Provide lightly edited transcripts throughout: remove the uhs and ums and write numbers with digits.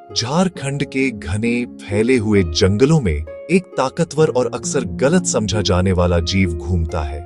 झारखंड के घने फैले हुए जंगलों में एक ताकतवर और अक्सर गलत समझा जाने वाला जीव घूमता है।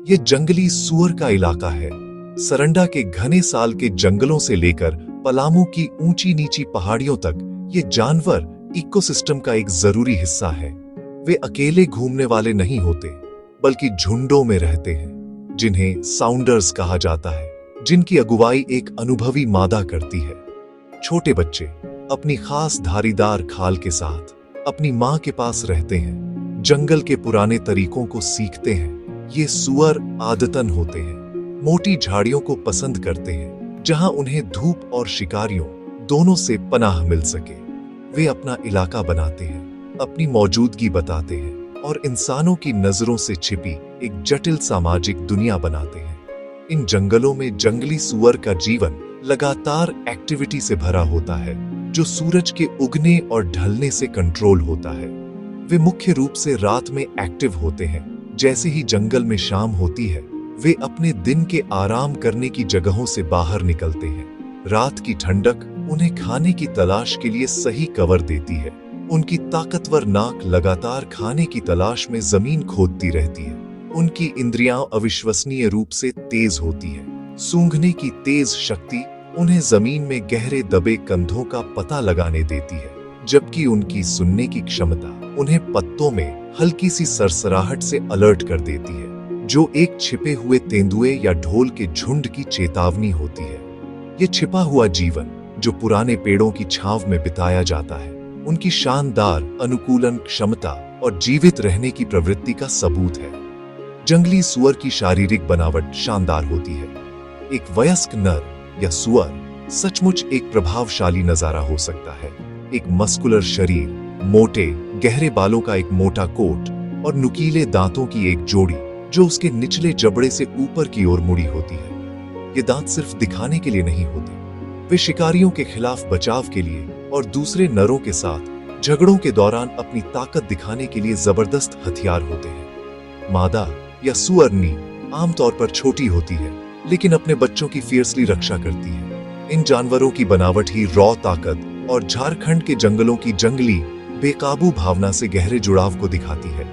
ये जंगली सुअर का इलाका है। सरंडा के घने साल के जंगलों से लेकर पलामू की ऊंची नीची पहाड़ियों तक ये जानवर इकोसिस्टम का एक जरूरी हिस्सा है। वे अकेले घूमने वाले नहीं होते, बल्कि झुंडों में रहते हैं, जिन्हें साउंडर्स कहा जाता है, जिनकी अगुवाई एक अनुभवी मादा करती है। छोटे बच्चे अपनी खास धारीदार खाल के साथ अपनी मां के पास रहते हैं, जंगल के पुराने तरीकों को सीखते हैं। ये सुअर आदतन होते हैं, मोटी झाड़ियों को पसंद करते हैं, जहां उन्हें धूप और शिकारियों दोनों से पनाह मिल सके। वे अपना इलाका बनाते हैं, अपनी मौजूदगी बताते हैं और इंसानों की नजरों से छिपी एक जटिल सामाजिक दुनिया बनाते हैं। इन जंगलों में जंगली सुअर का जीवन लगातार एक्टिविटी से भरा होता है, जो सूरज के उगने और ढलने से कंट्रोल होता है। वे मुख्य रूप से रात में एक्टिव होते हैं। जैसे ही जंगल में शाम होती है, वे अपने दिन के आराम करने की जगहों से बाहर निकलते हैं। रात की ठंडक उन्हें खाने की तलाश के लिए सही कवर देती है। उनकी ताकतवर नाक लगातार खाने की तलाश में जमीन खोदती रहती है। उनकी इंद्रियां अविश्वसनीय रूप से तेज होती है। सूंघने की तेज शक्ति उन्हें जमीन में गहरे दबे कंधों का पता लगाने देती है, जबकि उनकी सुनने की क्षमता उन्हें पत्तों में हल्की सी सरसराहट से अलर्ट कर देती है, जो एक छिपे हुए तेंदुए या ढोल के झुंड की चेतावनी होती है। ये छिपा हुआ जीवन जो पुराने पेड़ों की छांव में बिताया जाता है, उनकी शानदार अनुकूलन क्षमता और जीवित रहने की प्रवृत्ति का सबूत है। जंगली सुअर की शारीरिक बनावट शानदार होती है। एक वयस्क नर या सुअर सचमुच एक प्रभावशाली नजारा हो सकता है। एक मस्कुलर शरीर, मोटे गहरे बालों का एक मोटा कोट और नुकीले दांतों की एक जोड़ी जो उसके निचले जबड़े से ऊपर की ओर मुड़ी होती है। ये दांत सिर्फ दिखाने के लिए नहीं होते, वे शिकारियों के खिलाफ बचाव के लिए और दूसरे नरों के साथ झगड़ों के दौरान अपनी ताकत दिखाने के लिए जबरदस्त हथियार होते हैं। मादा या सुअरनी आमतौर पर छोटी होती है, लेकिन अपने बच्चों की फियर्सली रक्षा करती है। इन जानवरों की बनावट ही रॉ ताकत और झारखंड के जंगलों की जंगली बेकाबू भावना से गहरे जुड़ाव को दिखाती है।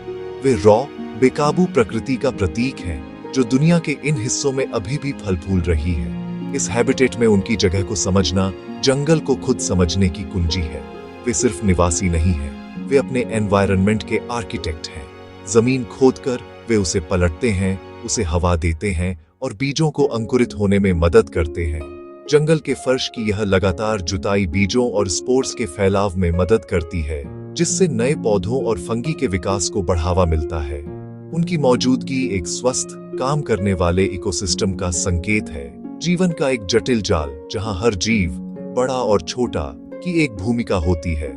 वे रॉ बेकाबू प्रकृति का प्रतीक हैं, जो दुनिया के इन हिस्सों में अभी भी फल फूल रही है। इस हैबिटेट में उनकी जगह को समझना जंगल को खुद समझने की कुंजी है। वे सिर्फ निवासी नहीं हैं, वे अपने एनवायरनमेंट के आर्किटेक्ट हैं। जमीन खोदकर वे उसे पलटते हैं, उसे हवा देते हैं और बीजों को अंकुरित होने में मदद करते हैं। जंगल के फर्श की यह लगातार जुताई बीजों और स्पोर्स के फैलाव में मदद करती है, जिससे नए पौधों और फंगी के विकास को बढ़ावा मिलता है। उनकी मौजूदगी एक स्वस्थ, काम करने वाले इकोसिस्टम का संकेत है, जीवन का एक जटिल जाल जहां हर जीव, बड़ा और छोटा, की एक भूमिका होती है।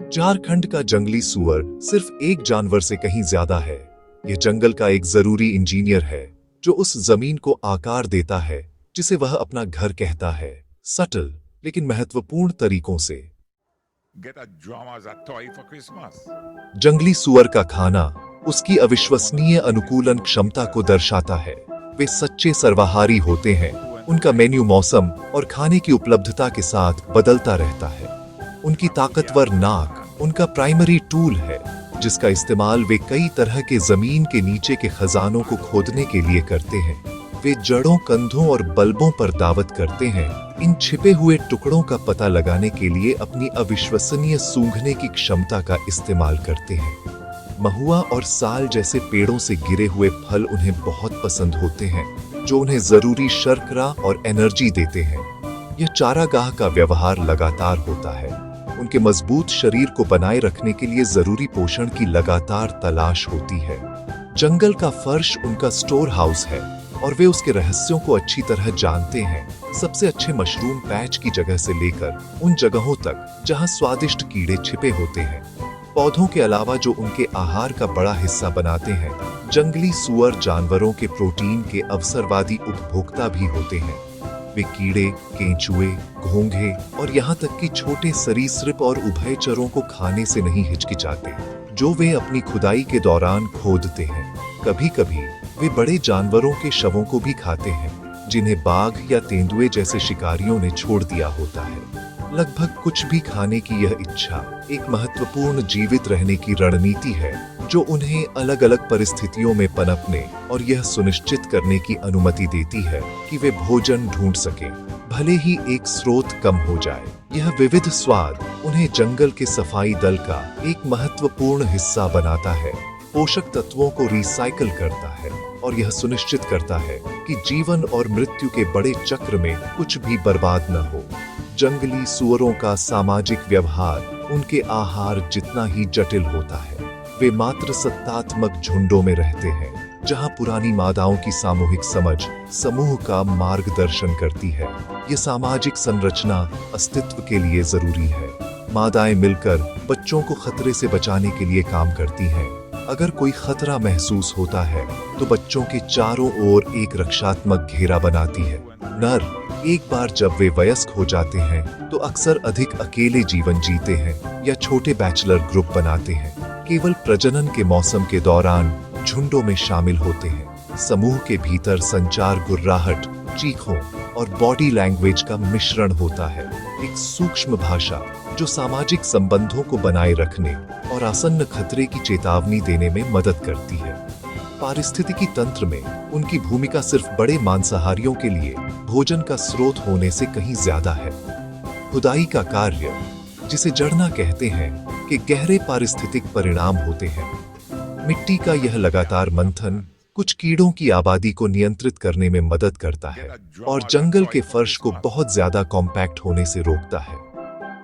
झारखंड का जंगली सुअर सिर्फ एक जानवर से कहीं ज्यादा है। यह जंगल का एक जरूरी इंजीनियर है, जो उस जमीन को आकार देता है जिसे वह अपना घर कहता है, सटल लेकिन महत्वपूर्ण तरीकों से। जंगली सुअर का खाना उसकी अविश्वसनीय अनुकूलन क्षमता को दर्शाता है। वे सच्चे सर्वाहारी होते हैं। उनका मेन्यू मौसम और खाने की उपलब्धता के साथ बदलता रहता है। उनकी ताकतवर नाक उनका प्राइमरी टूल है, जिसका इस्तेमाल वे कई तरह के जमीन के नीचे के खजानों को खोदने के लिए करते हैं। वे जड़ों, कंधों और बल्बों पर दावत करते हैं, इन छिपे हुए टुकड़ों का पता लगाने के लिए अपनी अविश्वसनीय सूंघने की क्षमता का इस्तेमाल करते हैं। महुआ और साल जैसे पेड़ों से गिरे हुए फल उन्हें बहुत पसंद होते हैं, जो उन्हें जरूरी शर्करा और एनर्जी देते हैं। यह चारागाह का व्यवहार लगातार होता है। उनके मजबूत शरीर को बनाए रखने के लिए जरूरी पोषण की लगातार तलाश होती है। जंगल का फर्श उनका स्टोर हाउस है और वे उसके रहस्यों को अच्छी तरह जानते हैं, सबसे अच्छे मशरूम पैच की जगह से लेकर उन जगहों तक जहां स्वादिष्ट कीड़े छिपे होते हैं। पौधों के अलावा जो उनके आहार का बड़ा हिस्सा बनाते हैं, जंगली सुअर जानवरों के प्रोटीन के अवसरवादी उपभोक्ता भी होते हैं। वे कीड़े, केंचुए, घोंघे और यहाँ तक कि छोटे सरीसृप और उभयचरों को खाने से नहीं हिचकिचाते, जो वे अपनी खुदाई के दौरान खोदते हैं। कभी कभी वे बड़े जानवरों के शवों को भी खाते हैं, जिन्हें बाघ या तेंदुए जैसे शिकारियों ने छोड़ दिया होता है। लगभग कुछ भी खाने की यह इच्छा एक महत्वपूर्ण जीवित रहने की रणनीति है जो उन्हें अलग अलग परिस्थितियों में पनपने और यह सुनिश्चित करने की अनुमति देती है कि वे भोजन ढूंढ सकें, भले ही एक स्रोत कम हो जाए। यह विविध स्वाद उन्हें जंगल के सफाई दल का एक महत्वपूर्ण हिस्सा बनाता है, पोषक तत्वों को रिसाइकल करता है और यह सुनिश्चित करता है कि जीवन और मृत्यु के बड़े चक्र में कुछ भी बर्बाद न हो। जंगली सूअरों का सामाजिक व्यवहार उनके आहार जितना ही जटिल होता है। वे मात्र सत्तात्मक झुंडों में रहते हैं, जहां पुरानी मादाओं की सामूहिक समझ समूह का मार्गदर्शन करती है। ये सामाजिक संरचना अस्तित्व के लिए जरूरी है। मादाएं मिलकर बच्चों को खतरे से बचाने के लिए काम करती हैं। अगर कोई खतरा महसूस होता है तो बच्चों के चारों ओर एक रक्षात्मक घेरा बनाती है। नर एक बार जब वे वयस्क हो जाते हैं तो अक्सर अधिक अकेले जीवन जीते हैं या छोटे बैचलर ग्रुप बनाते हैं। केवल प्रजनन के मौसम के दौरान झुंडों में शामिल होते हैं। समूह के भीतर संचार गुर्राहट, चीखों और बॉडी लैंग्वेज का मिश्रण होता है, एक सूक्ष्म भाषा जो सामाजिक संबंधों को बनाए रखने और आसन्न खतरे की चेतावनी देने में मदद करती है। पारिस्थितिकी तंत्र में उनकी भूमिका सिर्फ बड़े मांसाहारियों के लिए भोजन का स्रोत होने से कहीं ज्यादा है। खुदाई का कार्य, जिसे जड़ना कहते हैं, के गहरे पारिस्थितिक परिणाम होते हैं। मिट्टी का यह लगातार मंथन कुछ कीड़ों की आबादी को नियंत्रित करने में मदद करता है और जंगल के फर्श को बहुत ज्यादा कॉम्पैक्ट होने से रोकता है।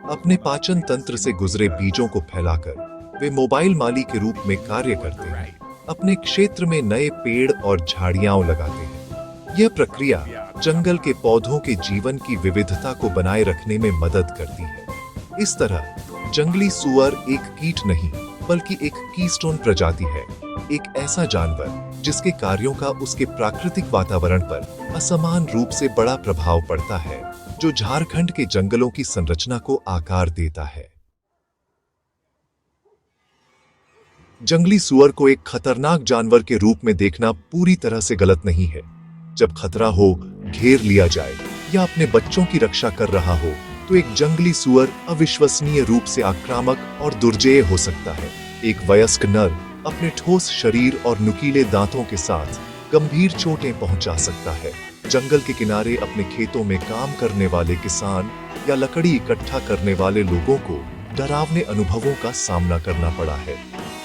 अपने पाचन तंत्र से गुजरे बीजों को फैलाकर वे मोबाइल माली के रूप में कार्य करते हैं, अपने क्षेत्र में नए पेड़ और झाड़ियां लगाते हैं। यह प्रक्रिया जंगल के पौधों के जीवन की विविधता को बनाए रखने में मदद करती है। इस तरह जंगली सूअर एक कीट नहीं बल्कि एक कीस्टोन प्रजाति है, एक ऐसा जानवर जिसके कार्यों का उसके प्राकृतिक वातावरण पर असमान रूप से बड़ा प्रभाव पड़ता है, जो झारखंड के जंगलों की संरचना को आकार देता है। जंगली सूअर को एक खतरनाक जानवर के रूप में देखना पूरी तरह से गलत नहीं है। जब खतरा हो, घेर लिया जाए या अपने बच्चों की रक्षा कर रहा हो, तो एक जंगली सूअर अविश्वसनीय रूप से आक्रामक और दुर्जेय हो सकता है। एक वयस्क नर अपने ठोस शरीर और नुकीले दांतों के साथ गंभीर चोटें पहुंचा सकता है। जंगल के किनारे अपने खेतों में काम करने वाले किसान या लकड़ी इकट्ठा करने वाले लोगों को डरावने अनुभवों का सामना करना पड़ा है।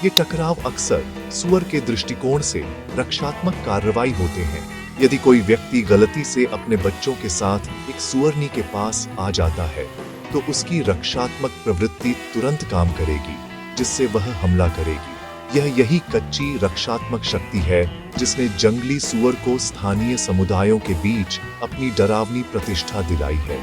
ये टकराव अक्सर सूअर के दृष्टिकोण से रक्षात्मक कार्रवाई होते हैं। यदि कोई व्यक्ति गलती से अपने बच्चों के साथ एक सूअरनी के पास आ जाता है, तो उसकी रक्षात्मक प्रवृत्ति तुरंत काम करेगी, जिससे वह हमला करेगी। यही कच्ची रक्षात्मक शक्ति है जिसने जंगली सूअर को स्थानीय समुदायों के बीच अपनी डरावनी प्रतिष्ठा दिलाई है।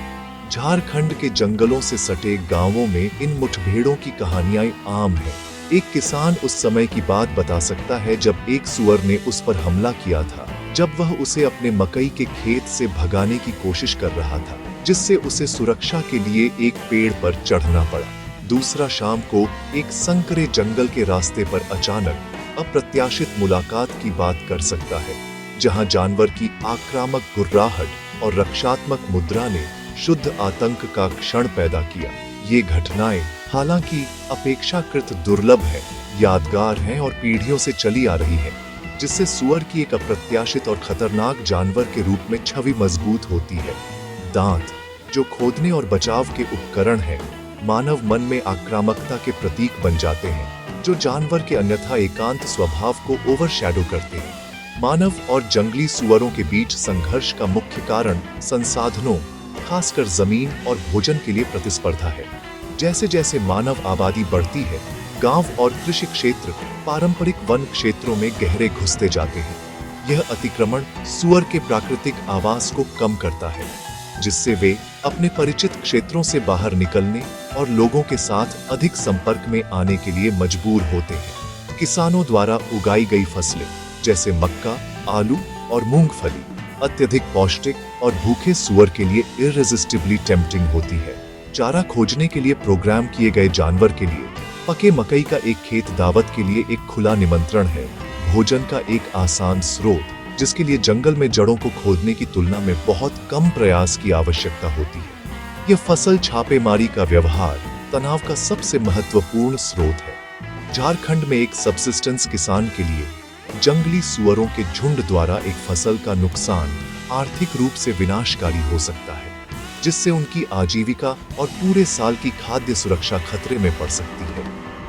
झारखंड के जंगलों से सटे गांवों में इन मुठभेड़ों की कहानियां आम हैं। एक किसान उस समय की बात बता सकता है जब एक सूअर ने उस पर हमला किया था, जब वह उसे अपने मकई के खेत से भगाने की कोशिश कर रहा था, जिससे उसे सुरक्षा के लिए एक पेड़ पर चढ़ना पड़ा। दूसरा शाम को एक संकरे जंगल के रास्ते पर अचानक अप्रत्याशित मुलाकात की बात कर सकता है, जहां जानवर की आक्रामक गुर्राहट और रक्षात्मक मुद्रा ने शुद्ध आतंक का क्षण पैदा किया। ये घटनाएं हालांकि अपेक्षाकृत दुर्लभ है, यादगार हैं और पीढ़ियों से चली आ रही है, जिससे सूअर की एक अप्रत्याशित और खतरनाक जानवर के रूप में छवि मजबूत होती है। दांत, जो खोदने और बचाव के उपकरण हैं, मानव मन में आक्रामकता के प्रतीक बन जाते हैं, जो जानवर के अन्यथा एकांत स्वभाव को ओवरशैडो करते हैं। मानव और जंगली सूअरों के बीच संघर्ष का मुख्य कारण संसाधनों, खासकर जमीन और भोजन के लिए प्रतिस्पर्धा है। जैसे जैसे मानव आबादी बढ़ती है, गांव और कृषि क्षेत्र पारंपरिक वन क्षेत्रों में गहरे घुसते जाते हैं। यह अतिक्रमण सूअर के प्राकृतिक आवास को कम करता है, जिससे वे अपने परिचित क्षेत्रों से बाहर निकलने और लोगों के साथ अधिक संपर्क में आने के लिए मजबूर होते हैं। किसानों द्वारा उगाई गई फसलें जैसे मक्का, आलू और मूंगफली अत्यधिक पौष्टिक और भूखे सूअर के लिए इररेसिस्टिबली टेम्पटिंग होती है। चारा खोजने के लिए प्रोग्राम किए गए जानवर के लिए पके मकई का एक खेत दावत के लिए एक खुला निमंत्रण है। भोजन का एक आसान स्रोत, जिसके लिए जंगल में जड़ों को खोदने की तुलना में बहुत कम प्रयास की आवश्यकता होती है। यह फसल छापेमारी का व्यवहार तनाव का सबसे महत्वपूर्ण स्रोत है। झारखंड में एक सबसिस्टेंस किसान के लिए जंगली सुअरों के झुंड द्वारा एक फसल का नुकसान आर्थिक रूप से विनाशकारी हो सकता है, जिससे उनकी आजीविका और पूरे साल की खाद्य सुरक्षा खतरे में पड़ सकती है।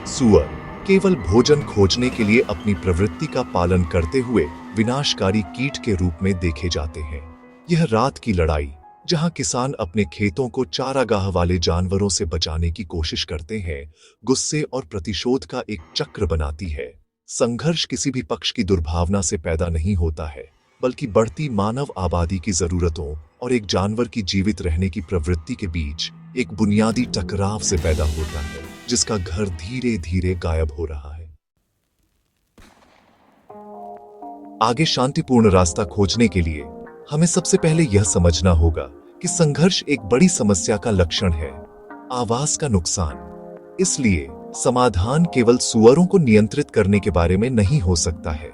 सुअर केवल भोजन खोजने के लिए अपनी प्रवृत्ति का पालन करते हुए विनाशकारी कीट के रूप में देखे जाते हैं। यह रात की लड़ाई, जहां किसान अपने खेतों को चारागाह वाले जानवरों से बचाने की कोशिश करते हैं, गुस्से और प्रतिशोध का एक चक्र बनाती है। संघर्ष किसी भी पक्ष की दुर्भावना से पैदा नहीं होता है, बल्कि बढ़ती मानव आबादी की जरूरतों और एक जानवर की जीवित रहने की प्रवृत्ति के बीच एक बुनियादी टकराव से पैदा होता है, जिसका घर धीरे धीरे गायब हो रहा है। आगे शांतिपूर्ण रास्ता खोजने के लिए हमें सबसे पहले यह समझना होगा कि संघर्ष एक बड़ी समस्या का लक्षण है, आवास का नुकसान। इसलिए समाधान केवल सुअरों को नियंत्रित करने के बारे में नहीं हो सकता है,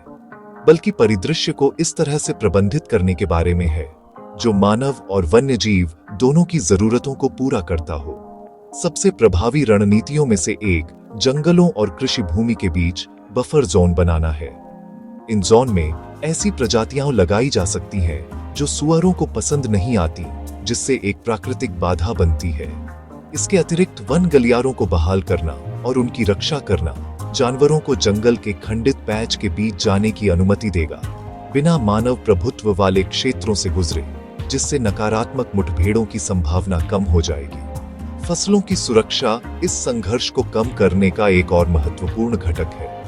बल्कि परिदृश्य को इस तरह से प्रबंधित करने के बारे में है जो मानव और वन्य जीव दोनों की जरूरतों को पूरा करता हो। सबसे प्रभावी रणनीतियों में से एक जंगलों और कृषि भूमि के बीच बफर जोन बनाना है। इन जोन में ऐसी प्रजातियां लगाई जा सकती हैं जो सुअरों को पसंद नहीं आती, जिससे एक प्राकृतिक बाधा बनती है। इसके अतिरिक्त वन गलियारों को बहाल करना और उनकी रक्षा करना जानवरों को जंगल के खंडित पैच के बीच जाने की अनुमति देगा, बिना मानव प्रभुत्व वाले क्षेत्रों से गुजरे, जिससे नकारात्मक मुठभेड़ों की संभावना कम हो जाएगी। फसलों की सुरक्षा इस संघर्ष को कम करने का एक और महत्वपूर्ण घटक है।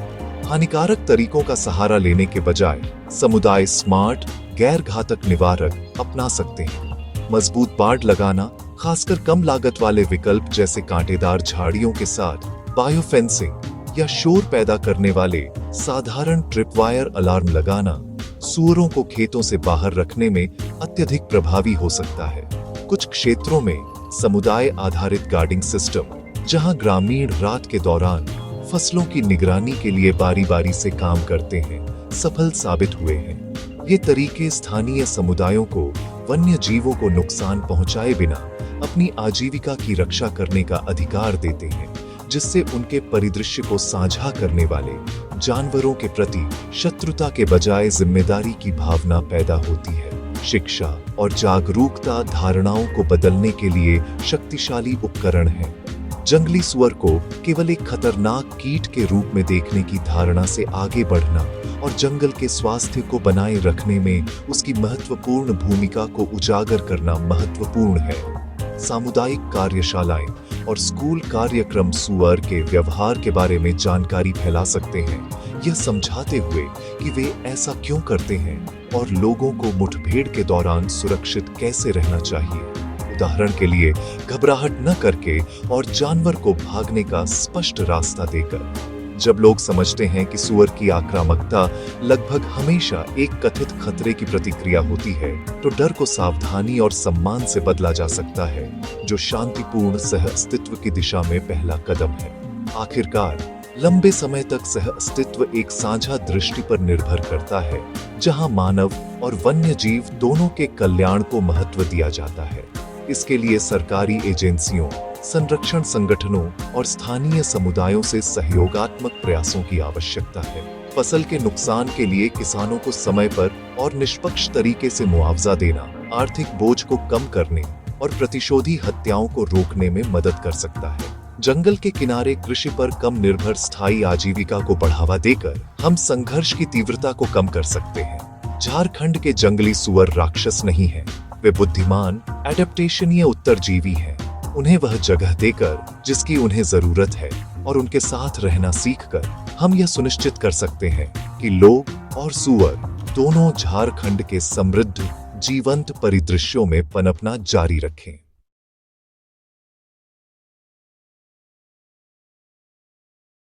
हानिकारक तरीकों का सहारा लेने के बजाय समुदाय स्मार्ट गैर घातक निवारक अपना सकते हैं। मजबूत बाड़ लगाना, खासकर कम लागत वाले विकल्प जैसे कांटेदार झाड़ियों के साथ बायोफेंसिंग या शोर पैदा करने वाले साधारण ट्रिपवायर अलार्म लगाना सुअरों को खेतों से बाहर रखने में अत्यधिक प्रभावी हो सकता है। कुछ क्षेत्रों में समुदाय आधारित गार्डिंग सिस्टम, जहां ग्रामीण रात के दौरान फसलों की निगरानी के लिए बारी बारी से काम करते हैं, सफल साबित हुए हैं। ये तरीके स्थानीय समुदायों को वन्य जीवों को नुकसान पहुंचाए बिना अपनी आजीविका की रक्षा करने का अधिकार देते हैं, जिससे उनके परिदृश्य को साझा करने वाले जानवरों के प्रति शत्रुता के बजाय जिम्मेदारी की भावना पैदा होती है। शिक्षा और जागरूकता धारणाओं को बदलने के लिए शक्तिशाली उपकरण है। जंगली सुअर को केवल एक खतरनाक कीट के रूप में देखने की धारणा से आगे बढ़ना और जंगल के स्वास्थ्य को बनाए रखने में उसकी महत्वपूर्ण भूमिका को उजागर करना महत्वपूर्ण है। सामुदायिक कार्यशालाएं और स्कूल कार्यक्रम सुअर के व्यवहार के बारे में जानकारी फैला सकते हैं, यह समझाते हुए कि वे ऐसा क्यों करते हैं और लोगों को मुठभेड़ के दौरान सुरक्षित कैसे रहना चाहिए। उदाहरण के लिए, घबराहट न करके और जानवर को भागने का स्पष्ट रास्ता देकर। जब लोग समझते हैं कि सुअर की आक्रामकता लगभग हमेशा एक कथित खतरे की प्रतिक्रिया होती है, तो डर को सावधानी और सम्मान से बदला जा सकता है, जो शांतिपूर्ण सह-अस्तित्व की दिशा में पहला कदम है। आखिरकार, लंबे समय तक सह-अस्तित्व एक साझा दृष्टि पर निर्भर करता है, जहां मानव और वन्य जीव दोनों के कल्याण को महत्व दिया जाता है। इसके लिए सरकारी एजेंसियों, संरक्षण संगठनों और स्थानीय समुदायों से सहयोगात्मक प्रयासों की आवश्यकता है। फसल के नुकसान के लिए किसानों को समय पर और निष्पक्ष तरीके से मुआवजा देना आर्थिक बोझ को कम करने और प्रतिशोधी हत्याओं को रोकने में मदद कर सकता है। जंगल के किनारे कृषि पर कम निर्भर स्थायी आजीविका को बढ़ावा देकर हम संघर्ष की तीव्रता को कम कर सकते हैं। झारखंड के जंगली सुअर राक्षस नहीं हैं, वे बुद्धिमान, एडेप्टेशनीय उत्तरजीवी हैं। उन्हें वह जगह देकर जिसकी उन्हें जरूरत है और उनके साथ रहना सीखकर हम यह सुनिश्चित कर सकते हैं कि लोग और सुअर दोनों झारखंड के समृद्ध, जीवंत परिदृश्यों में पनपना जारी रखें।